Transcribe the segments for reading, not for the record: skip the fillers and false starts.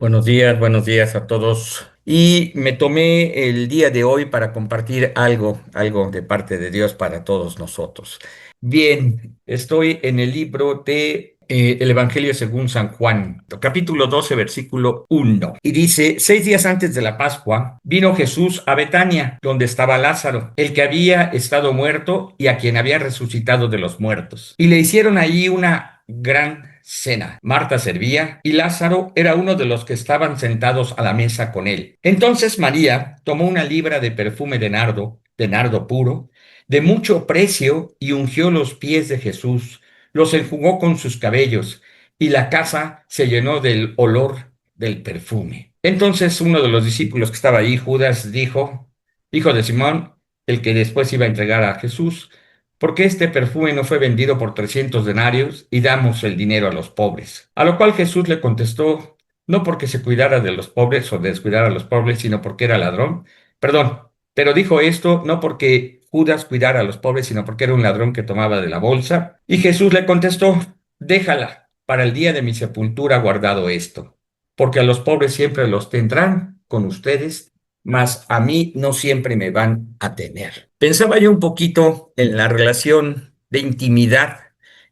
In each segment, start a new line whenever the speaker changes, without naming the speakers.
Buenos días a todos. Y me tomé el día de hoy para compartir algo de parte de Dios para todos nosotros. Bien, estoy en el libro de el Evangelio según San Juan, capítulo 12, versículo 1. Y dice, 6 días antes de la Pascua, vino Jesús a Betania, donde estaba Lázaro, el que había estado muerto y a quien había resucitado de los muertos. Y le hicieron allí una gran cena. Marta servía y Lázaro era uno de los que estaban sentados a la mesa con él. Entonces María tomó una libra de nardo puro, de mucho precio, y ungió los pies de Jesús, los enjugó con sus cabellos, y la casa se llenó del olor del perfume. Entonces uno de los discípulos que estaba ahí, Judas, dijo, hijo de Simón, el que después iba a entregar a Jesús, ¿por qué este perfume no fue vendido por 300 denarios y damos el dinero a los pobres? A lo cual Jesús le contestó, no porque se cuidara de los pobres o descuidara a los pobres, sino porque era ladrón. Perdón, pero dijo esto no porque Judas cuidara a los pobres, sino porque era un ladrón que tomaba de la bolsa. Y Jesús le contestó, déjala, para el día de mi sepultura guardado esto, porque a los pobres siempre los tendrán con ustedes, mas a mí no siempre me van a tener. Pensaba yo un poquito en la relación de intimidad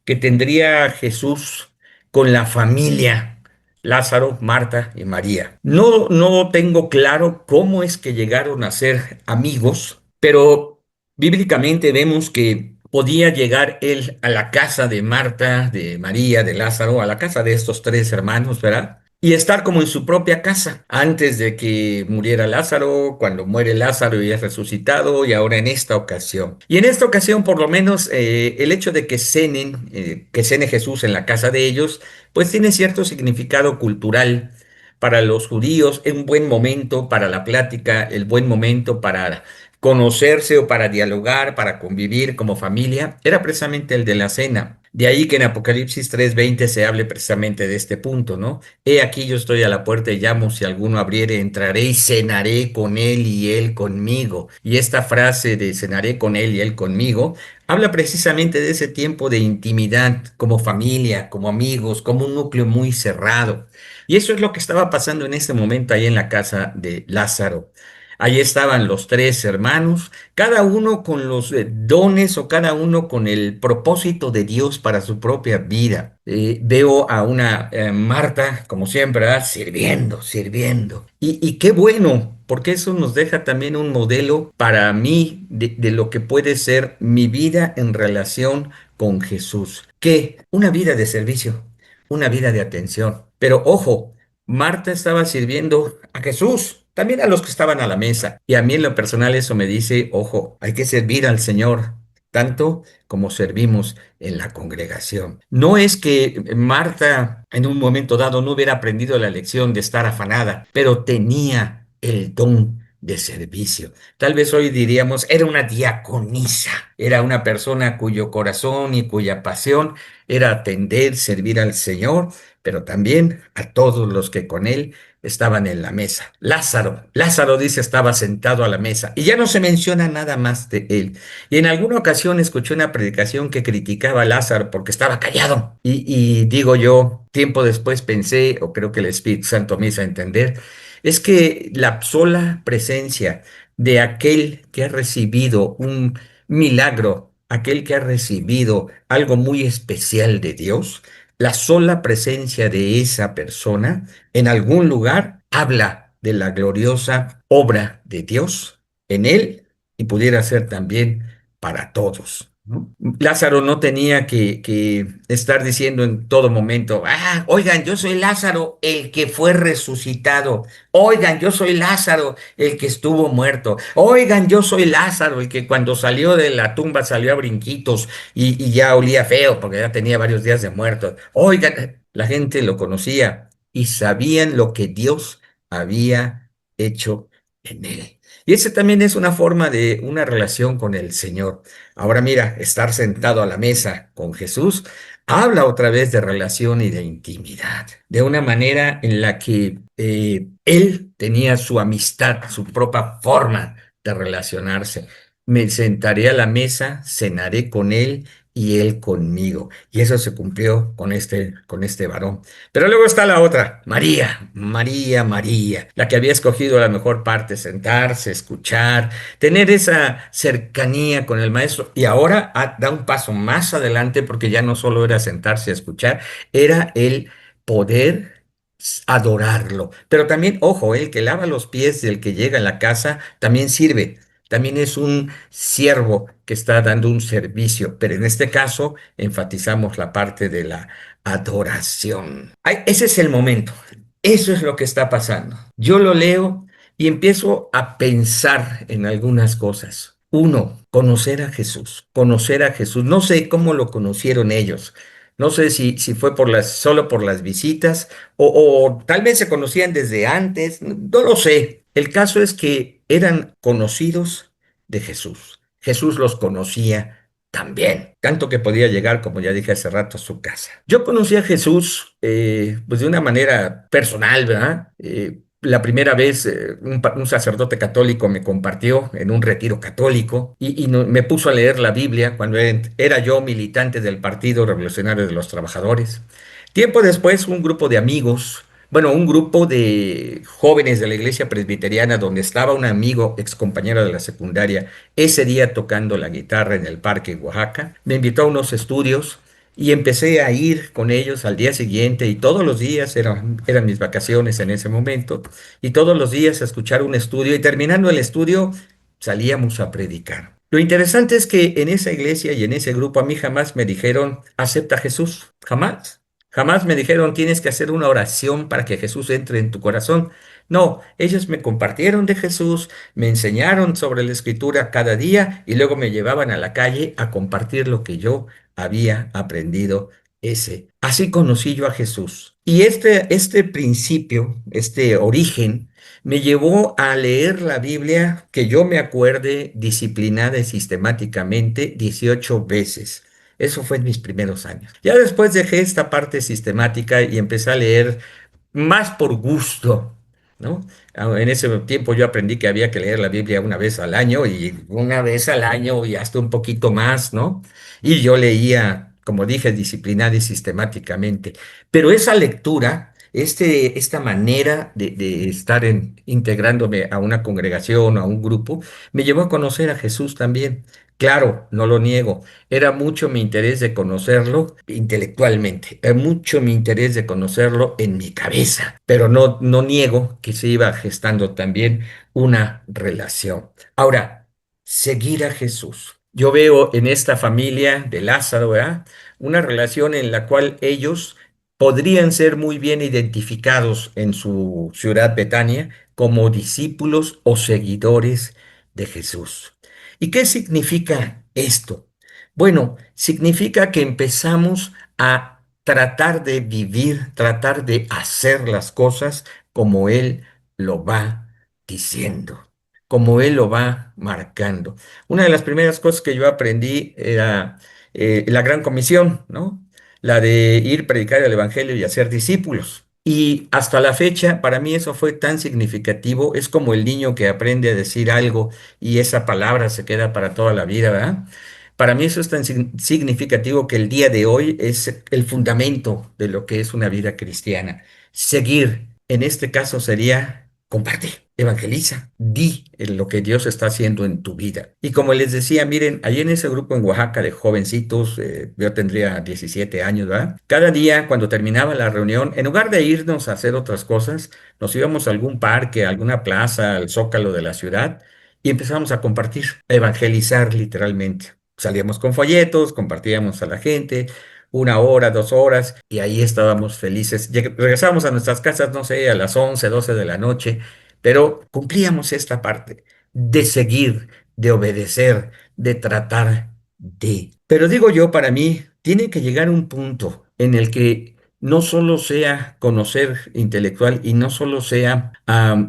que tendría Jesús con la familia, Lázaro, Marta y María. No tengo claro cómo es que llegaron a ser amigos, pero bíblicamente vemos que podía llegar él a la casa de Marta, de María, de Lázaro, a la casa de estos tres hermanos, ¿verdad? Y estar como en su propia casa, antes de que muriera Lázaro, cuando muere Lázaro y es resucitado, y ahora en esta ocasión. Y en esta ocasión, por lo menos, el hecho de que cene Jesús en la casa de ellos, pues tiene cierto significado cultural para los judíos, es un buen momento para la plática, el buen momento para conocerse o para dialogar, para convivir como familia, era precisamente el de la cena. De ahí que en Apocalipsis 3:20 se hable precisamente de este punto, ¿no? He aquí yo estoy a la puerta y llamo, si alguno abriere, entraré y cenaré con él y él conmigo. Y esta frase de cenaré con él y él conmigo habla precisamente de ese tiempo de intimidad como familia, como amigos, como un núcleo muy cerrado. Y eso es lo que estaba pasando en ese momento ahí en la casa de Lázaro. Allí estaban los tres hermanos, cada uno con los dones o cada uno con el propósito de Dios para su propia vida. Veo a una Marta, como siempre, ¿verdad? Sirviendo. Y qué bueno, porque eso nos deja también un modelo para mí de lo que puede ser mi vida en relación con Jesús. ¿Qué? Una vida de servicio, una vida de atención. Pero ojo, Marta estaba sirviendo a Jesús, también a los que estaban a la mesa. Y a mí en lo personal eso me dice, ojo, hay que servir al Señor, tanto como servimos en la congregación. No es que Marta en un momento dado no hubiera aprendido la lección de estar afanada, pero tenía el don de servicio. Tal vez hoy diríamos, era una diaconisa, era una persona cuyo corazón y cuya pasión era atender, servir al Señor, pero también a todos los que con él estaban en la mesa. Lázaro dice estaba sentado a la mesa y ya no se menciona nada más de él. Y en alguna ocasión escuché una predicación que criticaba a Lázaro porque estaba callado. Y digo yo, tiempo después pensé, o creo que el Espíritu Santo me hizo entender, es que la sola presencia de aquel que ha recibido un milagro, aquel que ha recibido algo muy especial de Dios, la sola presencia de esa persona en algún lugar habla de la gloriosa obra de Dios en él y pudiera ser también para todos, ¿no? Lázaro no tenía que estar diciendo en todo momento, oigan, yo soy Lázaro, el que fue resucitado. Oigan, yo soy Lázaro, el que estuvo muerto. Oigan, yo soy Lázaro, el que cuando salió de la tumba salió a brinquitos y ya olía feo porque ya tenía varios días de muerto. Oigan, la gente lo conocía y sabían lo que Dios había hecho en él. Y ese también es una forma de una relación con el Señor. Ahora mira, estar sentado a la mesa con Jesús habla otra vez de relación y de intimidad, de una manera en la que él tenía su amistad, su propia forma de relacionarse. Me sentaré a la mesa, cenaré con él y él conmigo. Y eso se cumplió con este varón. Pero luego está la otra, María, María, María, la que había escogido la mejor parte, sentarse, escuchar, tener esa cercanía con el maestro. Y ahora da un paso más adelante porque ya no solo era sentarse a escuchar, era el poder adorarlo. Pero también, ojo, el que lava los pies del que llega a la casa también sirve. También es un siervo que está dando un servicio, pero en este caso enfatizamos la parte de la adoración. Ay, ese es el momento. Eso es lo que está pasando. Yo lo leo y empiezo a pensar en algunas cosas. Uno, conocer a Jesús, conocer a Jesús. No sé cómo lo conocieron ellos. No sé si fue solo por las visitas o tal vez se conocían desde antes. No lo sé. El caso es que eran conocidos de Jesús. Jesús los conocía también, tanto que podía llegar, como ya dije hace rato, a su casa. Yo conocí a Jesús pues de una manera personal, ¿verdad? La primera vez un sacerdote católico me compartió en un retiro católico me puso a leer la Biblia cuando era yo militante del Partido Revolucionario de los Trabajadores. Tiempo después, un grupo de amigos, bueno, un grupo de jóvenes de la iglesia presbiteriana donde estaba un amigo, ex compañero de la secundaria, ese día tocando la guitarra en el parque en Oaxaca, me invitó a unos estudios y empecé a ir con ellos al día siguiente y todos los días eran mis vacaciones en ese momento y todos los días a escuchar un estudio y terminando el estudio salíamos a predicar. Lo interesante es que en esa iglesia y en ese grupo a mí jamás me dijeron, acepta a Jesús, jamás. Jamás me dijeron, tienes que hacer una oración para que Jesús entre en tu corazón. No, ellos me compartieron de Jesús, me enseñaron sobre la escritura cada día y luego me llevaban a la calle a compartir lo que yo había aprendido ese. Así conocí yo a Jesús. Y este principio, este origen, me llevó a leer la Biblia, que yo me acuerde, disciplinada y sistemáticamente 18 veces. Eso fue en mis primeros años. Ya después dejé esta parte sistemática y empecé a leer más por gusto, ¿no? En ese tiempo yo aprendí que había que leer la Biblia una vez al año y una vez al año y hasta un poquito más, ¿no? Y yo leía, como dije, disciplinada y sistemáticamente. Pero esa lectura, esta manera de estar integrándome a una congregación, a un grupo, me llevó a conocer a Jesús también. Claro, no lo niego. Era mucho mi interés de conocerlo intelectualmente, era mucho mi interés de conocerlo en mi cabeza, pero no niego que se iba gestando también una relación. Ahora, seguir a Jesús. Yo veo en esta familia de Lázaro, ¿verdad? Una relación en la cual ellos podrían ser muy bien identificados en su ciudad Betania como discípulos o seguidores de Jesús. ¿Y qué significa esto? Bueno, significa que empezamos a tratar de vivir, tratar de hacer las cosas como Él lo va diciendo, como Él lo va marcando. Una de las primeras cosas que yo aprendí era la gran comisión, ¿no? La de ir, predicar el Evangelio y hacer discípulos. Y hasta la fecha, para mí eso fue tan significativo, es como el niño que aprende a decir algo y esa palabra se queda para toda la vida, ¿verdad? Para mí eso es tan significativo que el día de hoy es el fundamento de lo que es una vida cristiana. Seguir, en este caso sería comparte, evangeliza, di lo que Dios está haciendo en tu vida. Y como les decía, miren, ahí en ese grupo en Oaxaca de jovencitos, yo tendría 17 años, ¿verdad? Cada día cuando terminaba la reunión, en lugar de irnos a hacer otras cosas, nos íbamos a algún parque, a alguna plaza, al zócalo de la ciudad y empezábamos a compartir, a evangelizar literalmente. Salíamos con folletos, compartíamos a la gente, 1 hora, 2 horas, y ahí estábamos felices. Regresábamos a nuestras casas, no sé, a las 11, 12 de la noche, pero cumplíamos esta parte de seguir, de obedecer, de tratar de. Pero digo yo, para mí, tiene que llegar un punto en el que no solo sea conocer intelectual y no solo sea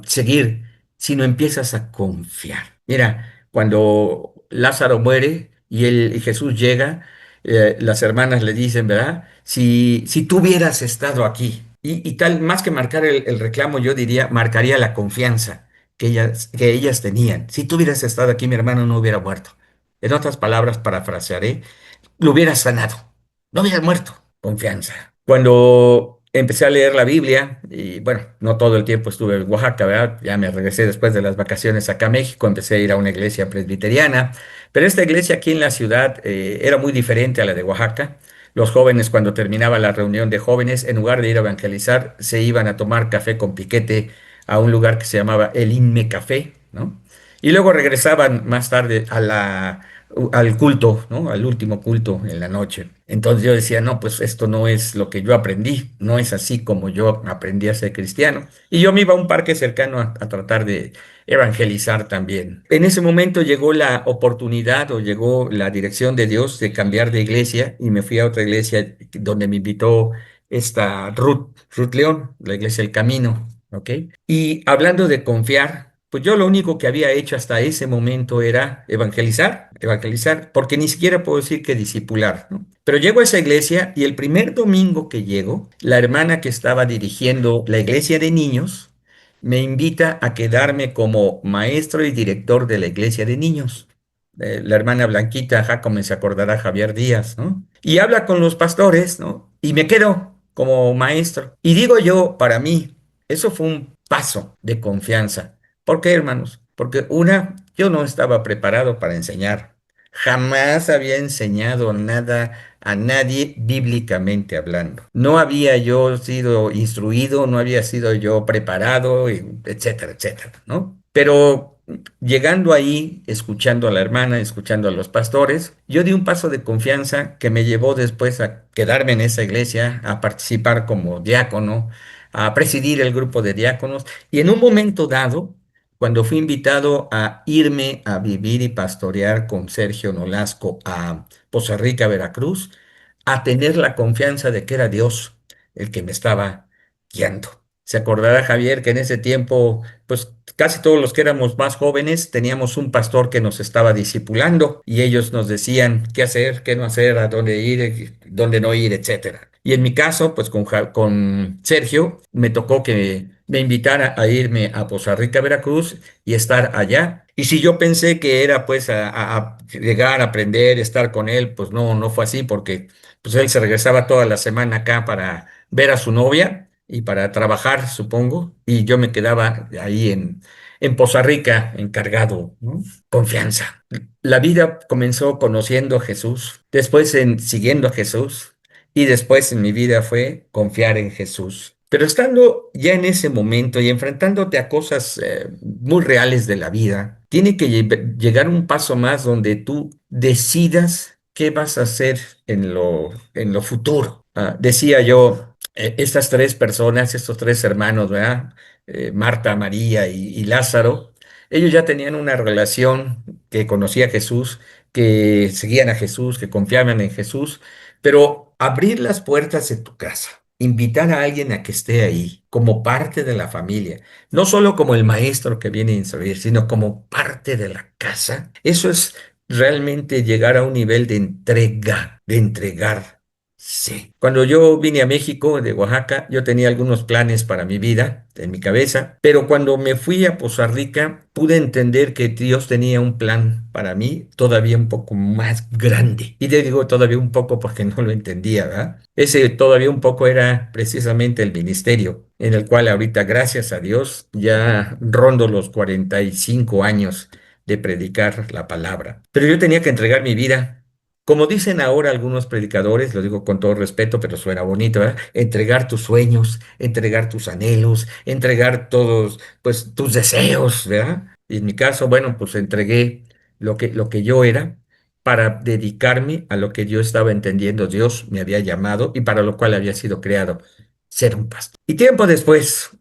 seguir, sino empiezas a confiar. Mira, cuando Lázaro muere y Jesús llega, las hermanas le dicen, ¿verdad? Si tú hubieras estado aquí, y tal, más que marcar el reclamo, yo diría, marcaría la confianza que ellas tenían. Si tú hubieras estado aquí, mi hermano no hubiera muerto. En otras palabras, parafrasearé, lo hubieras sanado, no hubieras muerto. Confianza. Cuando empecé a leer la Biblia, y bueno, no todo el tiempo estuve en Oaxaca, ¿verdad? Ya me regresé después de las vacaciones acá a México, empecé a ir a una iglesia presbiteriana, pero esta iglesia aquí en la ciudad era muy diferente a la de Oaxaca. Los jóvenes, cuando terminaba la reunión de jóvenes, en lugar de ir a evangelizar, se iban a tomar café con piquete a un lugar que se llamaba El Inme Café, ¿no? Y luego regresaban más tarde al culto, ¿no? Al último culto en la noche. Entonces yo decía, no, pues esto no es lo que yo aprendí, no es así como yo aprendí a ser cristiano. Y yo me iba a un parque cercano a tratar de evangelizar también. En ese momento llegó la oportunidad o llegó la dirección de Dios de cambiar de iglesia y me fui a otra iglesia donde me invitó esta Ruth León, la iglesia El Camino, ¿ok? Y hablando de confiar, pues yo lo único que había hecho hasta ese momento era evangelizar, porque ni siquiera puedo decir que discipular, ¿no? Pero llego a esa iglesia y el primer domingo que llego, la hermana que estaba dirigiendo la iglesia de niños me invita a quedarme como maestro y director de la iglesia de niños. La hermana Blanquita Jacome se acordará Javier Díaz, ¿no? Y habla con los pastores, ¿no? Y me quedo como maestro. Y digo yo, para mí, eso fue un paso de confianza. ¿Por qué, hermanos? Porque una, yo no estaba preparado para enseñar. Jamás había enseñado nada a nadie bíblicamente hablando. No había yo sido instruido, no había sido yo preparado, etcétera, etcétera, ¿no? Pero llegando ahí, escuchando a la hermana, escuchando a los pastores, yo di un paso de confianza que me llevó después a quedarme en esa iglesia, a participar como diácono, a presidir el grupo de diáconos y en un momento dado, cuando fui invitado a irme a vivir y pastorear con Sergio Nolasco a Poza Rica, Veracruz, a tener la confianza de que era Dios el que me estaba guiando. Se acordará Javier que en ese tiempo, pues casi todos los que éramos más jóvenes teníamos un pastor que nos estaba discipulando y ellos nos decían qué hacer, qué no hacer, a dónde ir, dónde no ir, etcétera. Y en mi caso, pues con Sergio, me tocó que me invitara a irme a Poza Rica, Veracruz y estar allá. Y si yo pensé que era pues a llegar, a aprender, estar con él, pues no, no fue así porque pues él se regresaba toda la semana acá para ver a su novia y para trabajar, supongo, y yo me quedaba ahí en Poza Rica encargado, ¿no? Confianza. La vida comenzó conociendo a Jesús, después en siguiendo a Jesús, y después en mi vida fue confiar en Jesús. Pero estando ya en ese momento y enfrentándote a cosas muy reales de la vida, tiene que llegar un paso más donde tú decidas qué vas a hacer en lo futuro. Decía yo, estas tres personas, estos tres hermanos, ¿verdad? Marta, María y Lázaro, ellos ya tenían una relación que conocía a Jesús, que seguían a Jesús, que confiaban en Jesús, pero abrir las puertas de tu casa, invitar a alguien a que esté ahí como parte de la familia, no solo como el maestro que viene a instruir, sino como parte de la casa, eso es realmente llegar a un nivel de entrega, de entregar. Sí. Cuando yo vine a México, de Oaxaca, yo tenía algunos planes para mi vida en mi cabeza, pero cuando me fui a Poza Rica, pude entender que Dios tenía un plan para mí todavía un poco más grande. Y te digo todavía un poco porque no lo entendía, ¿verdad? Ese todavía un poco era precisamente el ministerio, en el cual ahorita, gracias a Dios, ya rondo los 45 años de predicar la palabra. Pero yo tenía que entregar mi vida. Como dicen ahora algunos predicadores, lo digo con todo respeto, pero suena bonito, ¿verdad? Entregar tus sueños, entregar tus anhelos, entregar todos, pues, tus deseos, ¿verdad? Y en mi caso, bueno, pues entregué lo que yo era para dedicarme a lo que yo estaba entendiendo Dios me había llamado y para lo cual había sido creado, ser un pastor. Y tiempo después,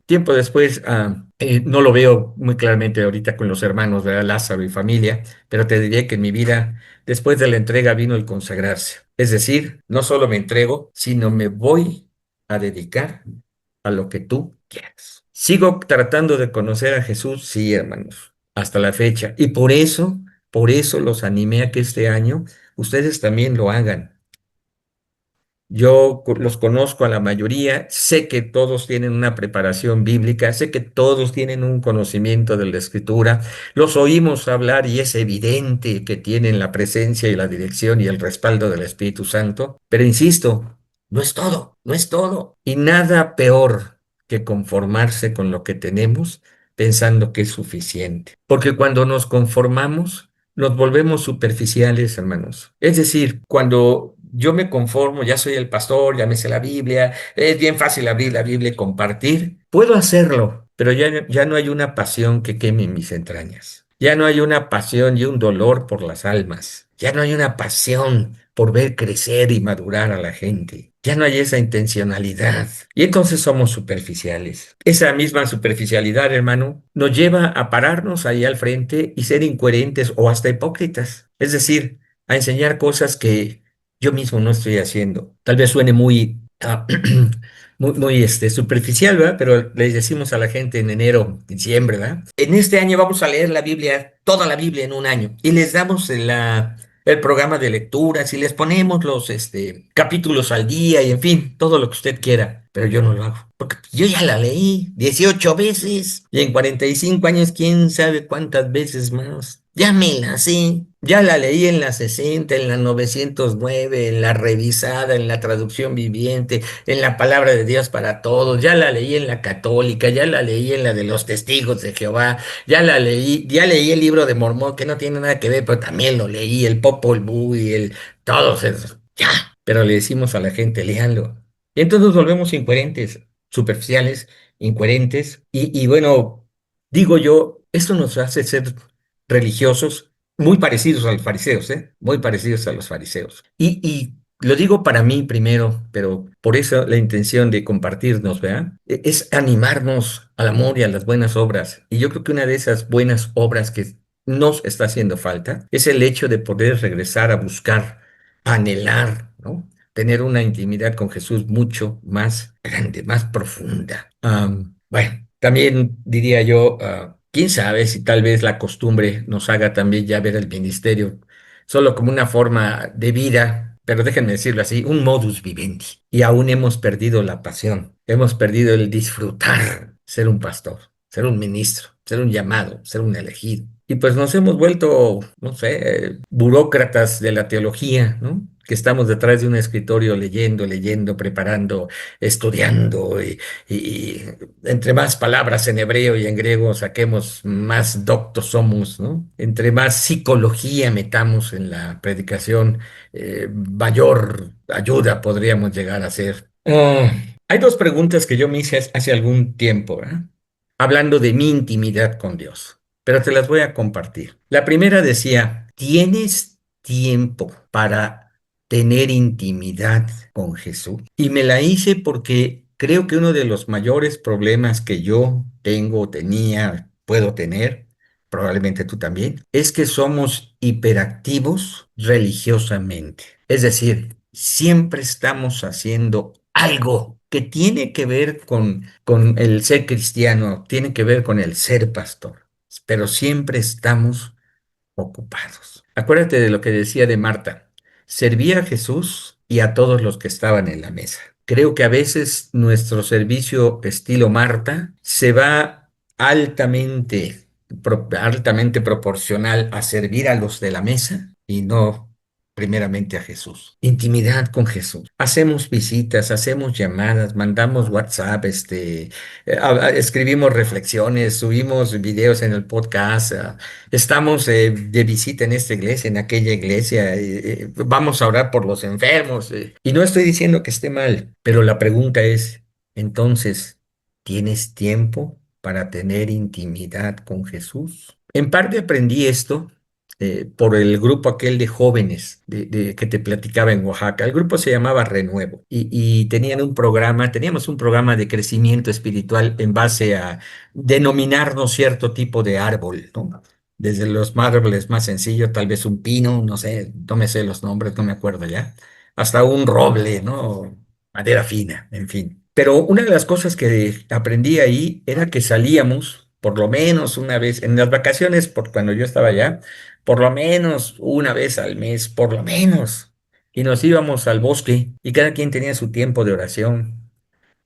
no lo veo muy claramente ahorita con los hermanos, ¿verdad? Lázaro y familia, pero te diré que en mi vida, después de la entrega, vino el consagrarse. Es decir, no solo me entrego, sino me voy a dedicar a lo que tú quieras. Sigo tratando de conocer a Jesús, sí, hermanos, hasta la fecha. Y por eso los animé a que este año ustedes también lo hagan. Los conozco a la mayoría, sé que todos tienen una preparación bíblica, sé que todos tienen un conocimiento de la Escritura, los oímos hablar y es evidente que tienen la presencia y la dirección y el respaldo del Espíritu Santo, pero insisto, no es todo, no es todo. Y nada peor que conformarse con lo que tenemos pensando que es suficiente. Porque cuando nos conformamos, nos volvemos superficiales, hermanos. Es decir, cuando yo me conformo, ya soy el pastor, ya me sé la Biblia, es bien fácil abrir la Biblia y compartir, puedo hacerlo, pero ya no hay una pasión que queme mis entrañas. Ya no hay una pasión y un dolor por las almas. Ya no hay una pasión por ver crecer y madurar a la gente. Ya no hay esa intencionalidad. Y entonces somos superficiales. Esa misma superficialidad, hermano, nos lleva a pararnos ahí al frente y ser incoherentes o hasta hipócritas. Es decir, a enseñar cosas que yo mismo no estoy haciendo. Tal vez suene muy, superficial, ¿verdad? Pero les decimos a la gente en enero, diciembre, ¿verdad? En este año vamos a leer la Biblia, toda la Biblia en un año. Y les damos el programa de lecturas y les ponemos los capítulos al día y en fin, todo lo que usted quiera. Pero yo no lo hago. Porque yo ya la leí 18 veces y en 45 años, quién sabe cuántas veces más. Ya me la sé. Ya la leí en la 60, en la 909, en la revisada, en la traducción viviente, en la palabra de Dios para todos. Ya la leí en la católica, ya la leí en la de los testigos de Jehová. Ya leí el libro de Mormón, que no tiene nada que ver, pero también lo leí, el Popol Vuh y todos esos. Ya, pero le decimos a la gente, léanlo. Y entonces nos volvemos incoherentes, superficiales, incoherentes. Y bueno, digo yo, esto nos hace ser religiosos muy parecidos a los fariseos, ¿eh? Muy parecidos a los fariseos. Y lo digo para mí primero, pero por eso la intención de compartirnos, ¿verdad? Es animarnos al amor y a las buenas obras. Y yo creo que una de esas buenas obras que nos está haciendo falta es el hecho de poder regresar a buscar, a anhelar, ¿no? Tener una intimidad con Jesús mucho más grande, más profunda. Bueno, también diría yo, quién sabe si tal vez la costumbre nos haga también ya ver el ministerio solo como una forma de vida, pero déjenme decirlo así, un modus vivendi. Y aún hemos perdido la pasión, hemos perdido el disfrutar ser un pastor, ser un ministro, ser un llamado, ser un elegido. Y pues nos hemos vuelto, no sé, burócratas de la teología, ¿no? Que estamos detrás de un escritorio leyendo, preparando, estudiando y entre más palabras en hebreo y en griego saquemos, más doctos somos, ¿no? Entre más psicología metamos en la predicación, mayor ayuda podríamos llegar a ser. Hay dos preguntas que yo me hice hace algún tiempo, ¿verdad? Hablando de mi intimidad con Dios, pero te las voy a compartir. La primera decía, ¿tienes tiempo para tener intimidad con Jesús? Y me la hice porque creo que uno de los mayores problemas que yo tengo, tenía, puedo tener, probablemente tú también, es que somos hiperactivos religiosamente. Es decir, siempre estamos haciendo algo que tiene que ver con el ser cristiano, tiene que ver con el ser pastor, pero siempre estamos ocupados. Acuérdate de lo que decía de Marta. Servía a Jesús y a todos los que estaban en la mesa. Creo que a veces nuestro servicio estilo Marta se va altamente proporcional a servir a los de la mesa y no primeramente a Jesús. Intimidad con Jesús. Hacemos visitas, hacemos llamadas, mandamos WhatsApp, escribimos reflexiones, subimos videos en el podcast, estamos de visita en esta iglesia, en aquella iglesia, vamos a orar por los enfermos. Y no estoy diciendo que esté mal, pero la pregunta es, entonces, ¿tienes tiempo para tener intimidad con Jesús? En parte aprendí esto por el grupo aquel de jóvenes que te platicaba en Oaxaca. El grupo se llamaba Renuevo y teníamos un programa de crecimiento espiritual en base a denominarnos cierto tipo de árbol, ¿no? Desde los árboles más sencillos, tal vez un pino, no sé, no me sé los nombres, no me acuerdo ya, hasta un roble, ¿no? Madera fina, en fin. Pero una de las cosas que aprendí ahí era que salíamos, por lo menos una vez, en las vacaciones, por cuando yo estaba allá, por lo menos una vez al mes, por lo menos. y nos íbamos al bosque y cada quien tenía su tiempo de oración.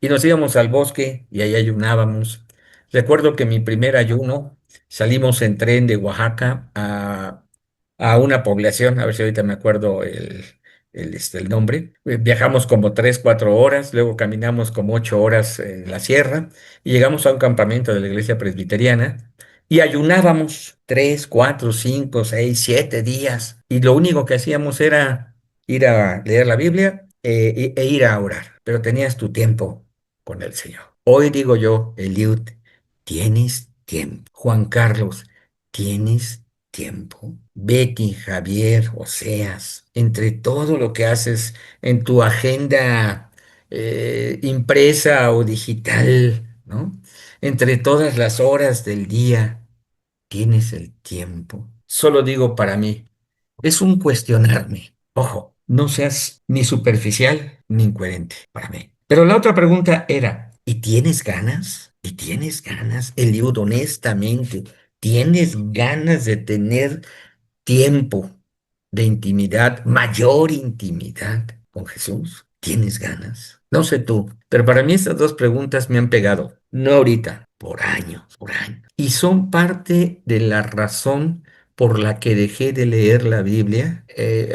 Y nos íbamos al bosque y ahí ayunábamos. Recuerdo que mi primer ayuno salimos en tren de Oaxaca a una población, a ver si ahorita me acuerdo el nombre. Viajamos como 3, 4 horas, luego caminamos como 8 horas en la sierra y llegamos a un campamento de la iglesia presbiteriana y ayunábamos 3, 4, 5, 6, 7 días. Y lo único que hacíamos era ir a leer la Biblia e ir a orar, pero tenías tu tiempo con el Señor. Hoy digo yo, Eliud, tienes tiempo. Juan Carlos, tienes tiempo. Betty, Javier, Oseas, entre todo lo que haces en tu agenda impresa o digital, ¿no? Entre todas las horas del día, tienes el tiempo. Solo digo para mí, es un cuestionarme. Ojo, no seas ni superficial ni incoherente para mí. Pero la otra pregunta era, ¿y tienes ganas? ¿Y tienes ganas, Eliud, honestamente? ¿Tienes ganas de tener tiempo de intimidad, mayor intimidad con Jesús? ¿Tienes ganas? No sé tú, pero para mí estas dos preguntas me han pegado, no ahorita, por años, por años. Y son parte de la razón por la que dejé de leer la Biblia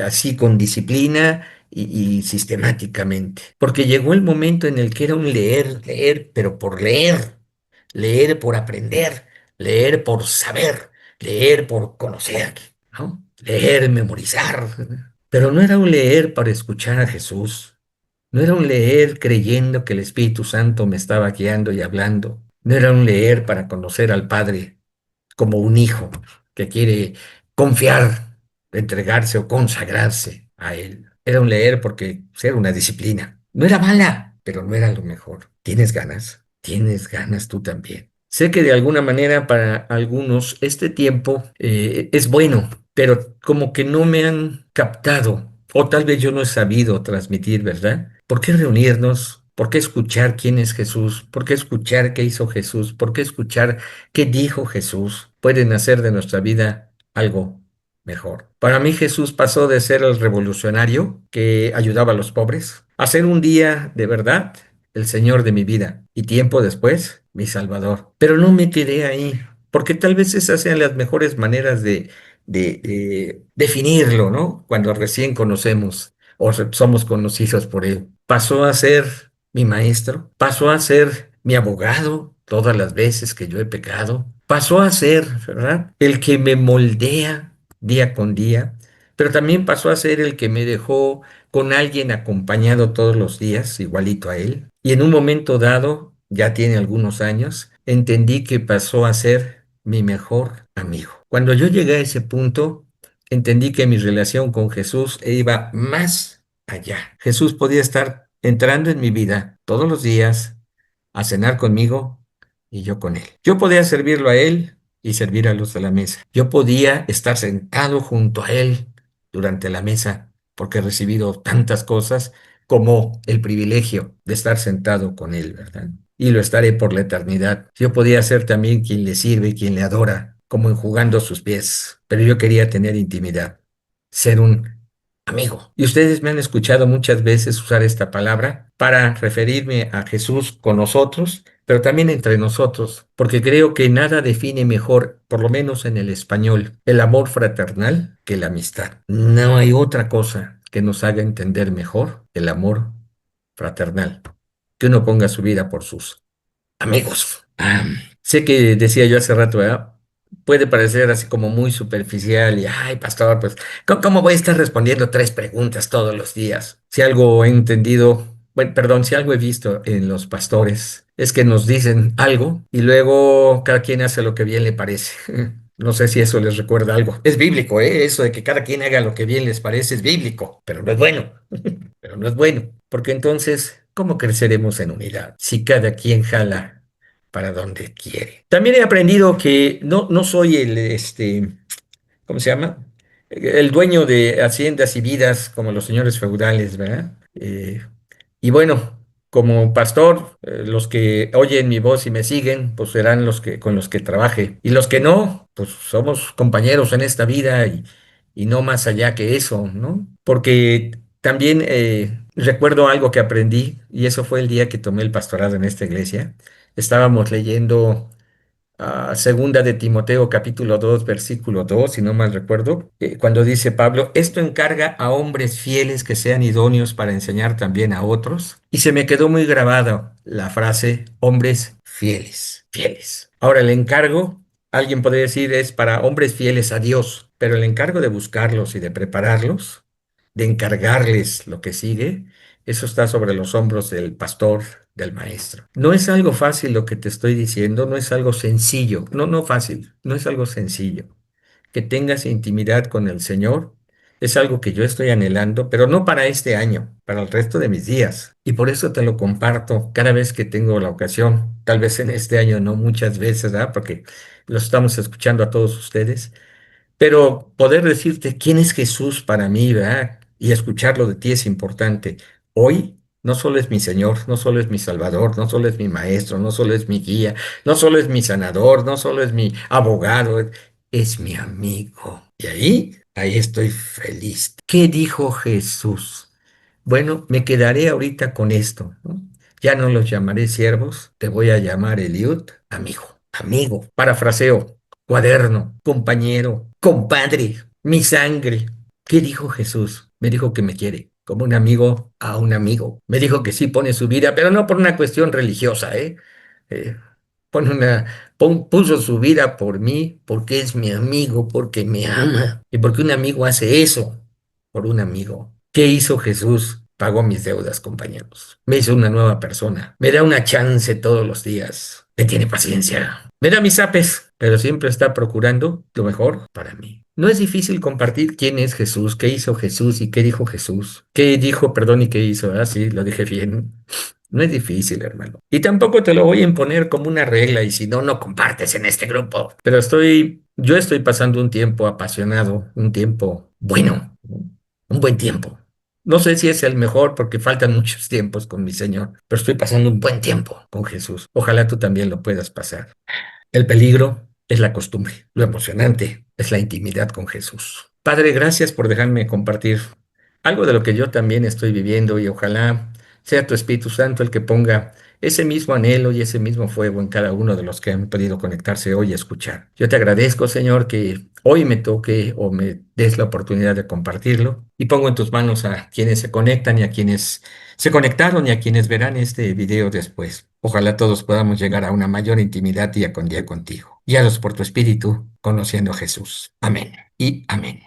así con disciplina y sistemáticamente. Porque llegó el momento en el que era un leer, leer, pero por leer, leer por aprender, leer por saber, leer por conocer, ¿no? Leer, memorizar. Pero no era un leer para escuchar a Jesús. No era un leer creyendo que el Espíritu Santo me estaba guiando y hablando. No era un leer para conocer al Padre como un hijo que quiere confiar, entregarse o consagrarse a Él. Era un leer porque era una disciplina. No era mala, pero no era lo mejor. ¿Tienes ganas? ¿Tienes ganas tú también? Sé que de alguna manera para algunos este tiempo es bueno, pero como que no me han captado, o tal vez yo no he sabido transmitir, ¿verdad? ¿Por qué reunirnos? ¿Por qué escuchar quién es Jesús? ¿Por qué escuchar qué hizo Jesús? ¿Por qué escuchar qué dijo Jesús? Pueden hacer de nuestra vida algo mejor. Para mí Jesús pasó de ser el revolucionario que ayudaba a los pobres a ser un día de verdad el Señor de mi vida y tiempo después mi Salvador. Pero no me quedé ahí, porque tal vez esas sean las mejores maneras de definirlo, ¿no? Cuando recién conocemos o somos conocidos por Él. Pasó a ser mi maestro, pasó a ser mi abogado todas las veces que yo he pecado, pasó a ser, ¿verdad? El que me moldea día con día, pero también pasó a ser el que me dejó con alguien acompañado todos los días, igualito a él. Y en un momento dado, ya tiene algunos años, entendí que pasó a ser mi mejor amigo. Cuando yo llegué a ese punto, entendí que mi relación con Jesús iba más allá. Jesús podía estar entrando en mi vida todos los días a cenar conmigo y yo con él. Yo podía servirlo a él y servir a los de la mesa. Yo podía estar sentado junto a él durante la mesa porque he recibido tantas cosas como el privilegio de estar sentado con él, ¿verdad? Y lo estaré por la eternidad. Yo podía ser también quien le sirve, quien le adora, como enjugando sus pies, pero yo quería tener intimidad, ser un amigo. Y ustedes me han escuchado muchas veces usar esta palabra para referirme a Jesús con nosotros, pero también entre nosotros, porque creo que nada define mejor, por lo menos en el español, el amor fraternal que la amistad. No hay otra cosa que nos haga entender mejor el amor fraternal, que uno ponga su vida por sus amigos. Sé que decía yo hace rato, ¿verdad? Puede parecer así como muy superficial y, ay, pastor, pues, ¿cómo voy a estar respondiendo 3 preguntas todos los días? Si algo he entendido, bueno, perdón, si algo he visto en los pastores, es que nos dicen algo y luego cada quien hace lo que bien le parece. No sé si eso les recuerda algo. Es bíblico, ¿eh? Eso de que cada quien haga lo que bien les parece es bíblico, pero no es bueno. Pero no es bueno, porque entonces, ¿cómo creceremos en unidad si cada quien jala para donde quiere? También he aprendido que no soy ¿cómo se llama? El dueño de haciendas y vidas como los señores feudales, ¿verdad? Y bueno, como pastor, los que oyen mi voz y me siguen, pues serán los que con los que trabaje. Y los que no, pues somos compañeros en esta vida y no más allá que eso, ¿no? Porque También recuerdo algo que aprendí, y eso fue el día que tomé el pastorado en esta iglesia. Estábamos leyendo segunda de Timoteo capítulo 2 versículo 2 si no mal recuerdo, cuando dice Pablo, esto encarga a hombres fieles que sean idóneos para enseñar también a otros. Y se me quedó muy grabada la frase, hombres fieles, fieles. Ahora el encargo, alguien podría decir, es para hombres fieles a Dios, pero el encargo de buscarlos y de prepararlos, de encargarles lo que sigue, eso está sobre los hombros del pastor, del maestro. No es algo fácil lo que te estoy diciendo, no es algo sencillo, no, no fácil, no es algo sencillo. Que tengas intimidad con el Señor es algo que yo estoy anhelando, pero no para este año, para el resto de mis días. Y por eso te lo comparto cada vez que tengo la ocasión, tal vez en este año no muchas veces, ¿verdad? Porque lo estamos escuchando a todos ustedes, pero poder decirte quién es Jesús para mí, ¿verdad? Y escucharlo de ti es importante. Hoy no solo es mi Señor, no solo es mi Salvador, no solo es mi Maestro, no solo es mi guía, no solo es mi sanador, no solo es mi abogado, es mi amigo. Y ahí estoy feliz. ¿Qué dijo Jesús? Bueno, me quedaré ahorita con esto, ¿no? Ya no los llamaré siervos, te voy a llamar Eliud, amigo, amigo. Parafraseo, cuaderno, compañero, compadre, mi sangre. ¿Qué dijo Jesús? Me dijo que me quiere, como un amigo a un amigo. Me dijo que sí pone su vida, pero no por una cuestión religiosa, ¿eh? Eh, pone una, puso su vida por mí, porque es mi amigo, porque me ama. Y porque un amigo hace eso por un amigo. ¿Qué hizo Jesús? Pagó mis deudas, compañeros. Me hizo una nueva persona. Me da una chance todos los días. Me tiene paciencia. Me da mis apes, pero siempre está procurando lo mejor para mí. No es difícil compartir quién es Jesús, qué hizo Jesús y qué dijo Jesús. ¿Qué dijo, perdón, y qué hizo? Ah, sí, lo dije bien. No es difícil, hermano. Y tampoco te lo voy a imponer como una regla y si no, no compartes en este grupo. Pero yo estoy pasando un tiempo apasionado, un tiempo bueno, un buen tiempo. No sé si es el mejor porque faltan muchos tiempos con mi Señor, pero estoy pasando un buen tiempo con Jesús. Ojalá tú también lo puedas pasar. El peligro es la costumbre, lo emocionante es la intimidad con Jesús. Padre, gracias por dejarme compartir algo de lo que yo también estoy viviendo y ojalá sea tu Espíritu Santo el que ponga ese mismo anhelo y ese mismo fuego en cada uno de los que han podido conectarse hoy y escuchar. Yo te agradezco, Señor, que hoy me toque o me des la oportunidad de compartirlo y pongo en tus manos a quienes se conectan y a quienes se conectaron y a quienes verán este video después. Ojalá todos podamos llegar a una mayor intimidad día con día contigo. Guíalos por tu Espíritu, conociendo a Jesús. Amén y amén.